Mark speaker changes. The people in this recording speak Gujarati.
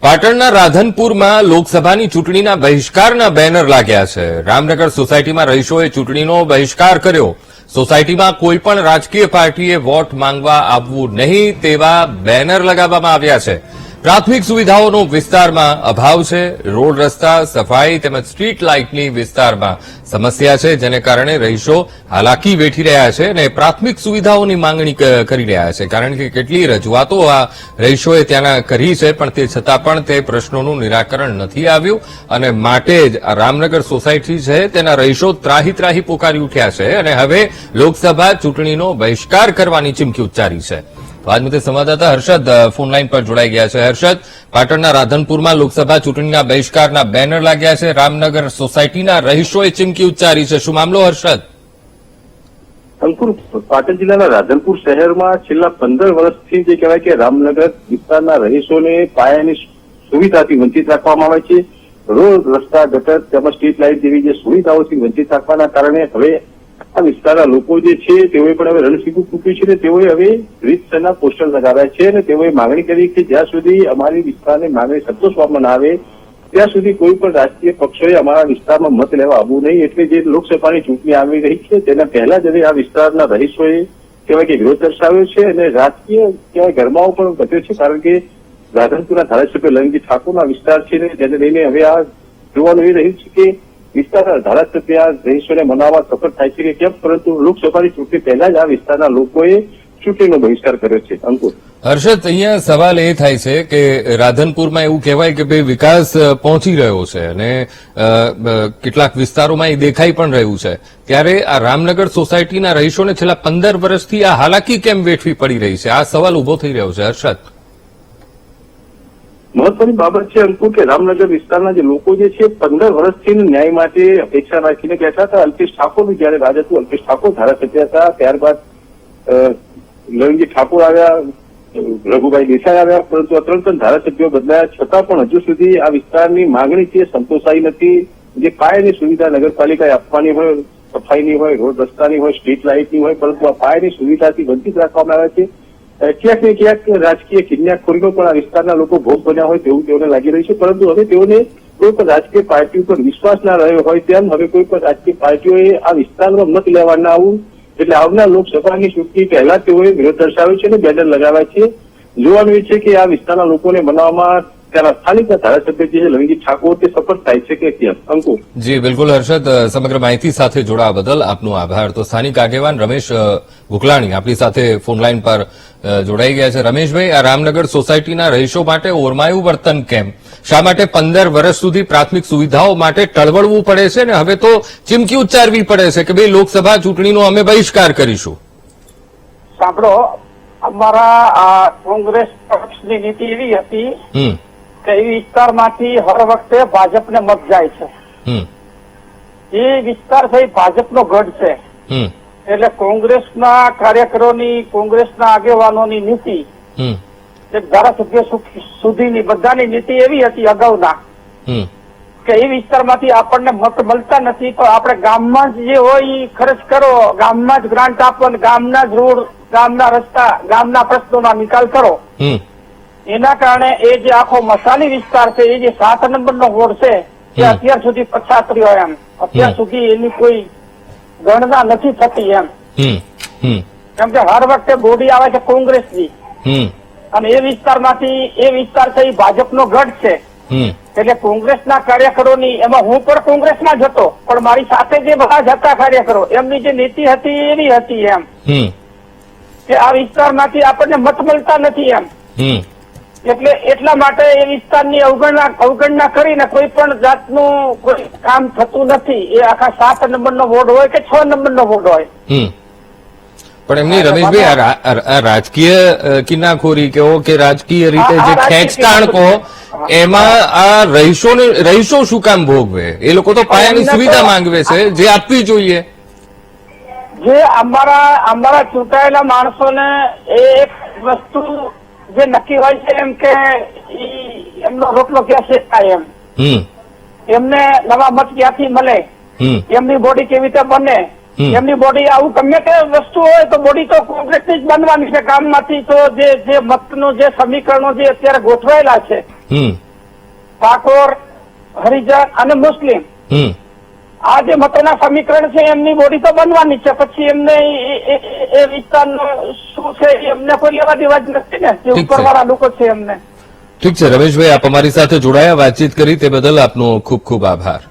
Speaker 1: પાટણના રાધનપુરમાં લોકસભાની ચૂંટણીના બહિષ્કારના બેનર લાગ્યા છે. રામનગર સોસાયટીમાં રહીશોએ ચૂંટણીનો બહિષ્કાર કર્યો. સોસાયટીમાં કોઈપણ રાજકીય પાર્ટીએ વોટ માંગવા આવવું નહીં તેવા બેનર લગાવવામાં આવ્યા છે. પ્રાથમિક સુવિધાઓનો વિસ્તારમાં અભાવ છે. રોડ રસ્તા સફાઈ તેમજ સ્ટ્રીટ લાઇટની વિસ્તારમાં સમસ્યા છે, જેને કારણે રહીશો હાલાકી વેઠી રહ્યા છે અને પ્રાથમિક સુવિધાઓની માંગણી કરી રહ્યા છે. કારણ કે કેટલી રજૂઆતો આ રહીશોએ ત્યાંના કરી છે, પણ તે છતાં પણ તે પ્રશ્નોનું નિરાકરણ નથી આવ્યું અને માટે જ આ રામનગર સોસાયટી છે તેના રહીશો ત્રાહી ત્રાહી પોકારી ઉઠ્યા છે અને હવે લોકસભા ચૂંટણીનો બહિષ્કાર કરવાની ચીમકી ઉચ્ચારી છે. આજ મુદ્દે સંવાદદાતા હર્ષદ ફોનલાઈન પર જોડાઈ ગયા છે. હર્ષદ, પાટણના રાધનપુરમાં લોકસભા ચૂંટણીના બહિષ્કારના બેનર લાગ્યા છે. રામનગર સોસાયટીના રહીશોએ ચીમકી ઉચ્ચારી છે. શું મામલો, હર્ષદ?
Speaker 2: અંકુર, પાટણ જિલ્લાના રાધનપુર શહેરમાં છેલ્લા 15 વર્ષથી જે કહેવાય કે રામનગર વિસ્તારના રહીશોને પાયાની સુવિધાથી વંચિત રાખવામાં આવે છે. રોડ, રસ્તા, ગટર તેમજ સ્ટ્રીટ લાઇટ જેવી જે સુવિધાઓથી વંચિત રાખવાના કારણે હવે આ વિસ્તારના લોકો જે છે તેઓએ પણ હવે રણસીકું ફૂક્યું છે અને તેઓએ હવે રીતસરના પોસ્ટર લગાવ્યા છે અને તેઓએ માંગણી કરી કે જ્યાં સુધી અમારી વિસ્તારની માંગણી સંતોષવામાં ના આવે ત્યાં સુધી કોઈ પણ રાજકીય પક્ષોએ અમારા વિસ્તારમાં મત લેવા આવવું નહીં. એટલે જે લોકસભાની ચૂંટણી આવી રહી છે તેના પહેલા જ હવે આ વિસ્તારના રહીશોએ કહેવાય કે વિરોધ દર્શાવ્યો છે અને રાજકીય કહેવાય ગરમાવો પણ વધ્યો છે. કારણ કે રાધનપુરના ધારાસભ્ય લલિતજી ઠાકોરના વિસ્તાર છે જેને લઈને હવે આ જોવાનું એ રહ્યું છે કે વિસ્તારના ધારાસભ્ય રહીશોને મનાવવા સફળ થાય છે કે કેમ, પરંતુ લોકસભાની ચૂંટણી પહેલા જ આ વિસ્તારના લોકોએ ચૂંટણીનો બહિષ્કાર કર્યો છે. અંકુર,
Speaker 1: હર્ષદ, અહીંયા સવાલ એ થાય છે કે રાધનપુરમાં એવું કહેવાય કે ભાઈ વિકાસ પહોંચી રહ્યો છે અને કેટલાક વિસ્તારોમાં એ દેખાઈ પણ રહ્યું છે, ત્યારે આ રામનગર સોસાયટીના રહીશોને છેલ્લા 15 વર્ષથી આ હાલાકી કેમ વેઠવી પડી રહી છે? આ સવાલ ઉભો થઈ રહ્યો છે. હર્ષદ,
Speaker 2: મહત્વની બાબત છે અંકુર કે રામનગર વિસ્તારના જે લોકો જે છે 15 વર્ષથી ન્યાય માટે અપેક્ષા રાખીને બેઠા હતા. અલ્પેશ ઠાકોરનું જયારે રાજ હતું, અલ્પેશ ઠાકોર ધારાસભ્ય હતા, ત્યારબાદ લલિતજી ઠાકોર આવ્યા, રઘુભાઈ દેસાઈ આવ્યા, પરંતુ આ ત્રણ ધારાસભ્યો બદલાયા છતાં પણ હજુ સુધી આ વિસ્તારની માંગણી છે સંતોષાઈ નથી. જે પાયાની સુવિધા નગરપાલિકાએ આપવાની હોય, સફાઈની હોય, રોડ રસ્તાની હોય, સ્ટ્રીટ લાઇટની હોય, પરંતુ આ પાયાની સુવિધાથી વંચિત રાખવામાં આવ્યા છે. ક્યાંક ને ક્યાંક રાજકીય કિન્યાખોરીનો પણ આ વિસ્તારના લોકો ભોગ બન્યા હોય તેવું તેઓને લાગી રહ્યું છે. પરંતુ હવે તેઓને કોઈ પણ રાજકીય પાર્ટી ઉપર વિશ્વાસ ના રહ્યો હોય તેમ હવે કોઈ પણ રાજકીય પાર્ટીઓએ આ વિસ્તારમાં મત લેવા ના આવવું, એટલે આવનાર લોકસભાની ચૂંટણી પહેલા તેઓએ વિરોધ દર્શાવ્યો છે અને બેનર લગાવ્યા છે. જોવાનું એ છે કે આ વિસ્તારના લોકોને મનાવવામાં ત્યાંના સ્થાનિક ધારાસભ્ય જે છે લલિતજી ઠાકોર તે સફળ થાય છે કે કેમ? અંકુર,
Speaker 1: જી બિલકુલ હર્ષદ, સમગ્ર માહિતી સાથે જોડાવા બદલ આપનો આભાર. તો સ્થાનિક આગેવાન રમેશ ગુકલાણી આપણી સાથે ફોનલાઈન પર જોડાઈ ગયા છે. રમેશભાઈ, આ રામનગર સોસાયટીના રહીશો માટે ઓરમાયું વર્તન કેમ? શા માટે 15 વર્ષ સુધી પ્રાથમિક સુવિધાઓ માટે ટળવળવું પડે છે ને હવે તો ચીમકી ઉચ્ચારવી પડે છે કે ભાઈ લોકસભા ચૂંટણીનો અમે બહિષ્કાર કરીશું?
Speaker 3: સાંભળો, અમારા કોંગ્રેસ પક્ષની નીતિ એવી હતી કે એ વિસ્તારમાંથી હર વખતે ભાજપને મત જાય છે. એ વિસ્તાર છે ભાજપનો ગઢ છે. એટલે કોંગ્રેસના કાર્યકરોની, કોંગ્રેસના આગેવાનોની નીતિ, ધારાસભ્ય સુધીની બધાની નીતિ એવી હતી અગાઉના કે એ વિસ્તારમાંથી આપણને મત મળતા નથી તો આપણે ગામમાં જ જે હોય એ ખર્ચ કરો, ગામમાં જ ગ્રાન્ટ આપો, ગામના જ રોડ, ગામના રસ્તા, ગામના પ્રશ્નોના નિકાલ કરો. એના કારણે એ જે આખો મસાલી વિસ્તાર છે, એ જે 7 નંબરનો વોર્ડ છે એ અત્યાર સુધી પછાત રહ્યો. એમ અત્યાર સુધી એની કોઈ ગણના નથી થતી એમ. કેમ કે હર વખતે બોડી આવે છે કોંગ્રેસની અને એ વિસ્તારમાંથી એ વિસ્તાર છે એ ભાજપનો ગઢ છે. એટલે કોંગ્રેસના કાર્યકરોની, એમાં હું પણ કોંગ્રેસમાં જ હતો, પણ મારી સાથે જે બધા જ હતા કાર્યકરો, એમની જે નીતિ હતી એવી હતી એમ કે આ વિસ્તારમાંથી આપણને મત મળતા નથી એમ. એટલે એટલા માટે એ વિસ્તારની અવગણના કરીને કોઈ પણ જાતનું કોઈ કામ થતું નથી. એ આખા 7 નંબરનો વોર્ડ હોય કે 6 નંબરનો વોર્ડ હોય.
Speaker 1: પણ એમની રમેશભાઈ આ રાજકીય કિન્નાખોરી કહો કે રાજકીય રીતે જે ખેંચતાણ કહો, એમાં આ રહીશો શું કામ ભોગવે? એ લોકો તો પાયાની સુવિધા માંગવે છે જે આપવી જોઈએ.
Speaker 3: જે અમારા ચૂંટાયેલા માણસોને એક વસ્તુ જે નક્કી હોય છે એમ કે એમનો રોટલો ક્યાં શેકાય એમ, એમને નવા મત ક્યાંથી મળે, એમની બોડી કેવી રીતે બને, એમની બોડી આવું ગમે તે વસ્તુ હોય તો બોડી તો કોંગ્રેસની જ બનવાની છે. ગામમાંથી તો જે મતનું જે સમીકરણો જે અત્યારે ગોઠવાયેલા છે ઠાકોર, હરિજન અને મુસ્લિમ
Speaker 1: હમ
Speaker 3: આ જે મતોના સમીકરણ છે એમની બોડી તો બનવાની છે, પછી એમને એ વિસ્તારનો શું છે એમને કોઈ લેવા દેવા જ નથી ને, જે
Speaker 1: ઠીક છે.
Speaker 3: ઉપરવાળા લોકો છે એમને.
Speaker 1: ઠીક છે રમેશભાઈ, આપ અમારી સાથે જોડાયા, વાતચીત કરી તે બદલ આપનો ખૂબ ખૂબ આભાર.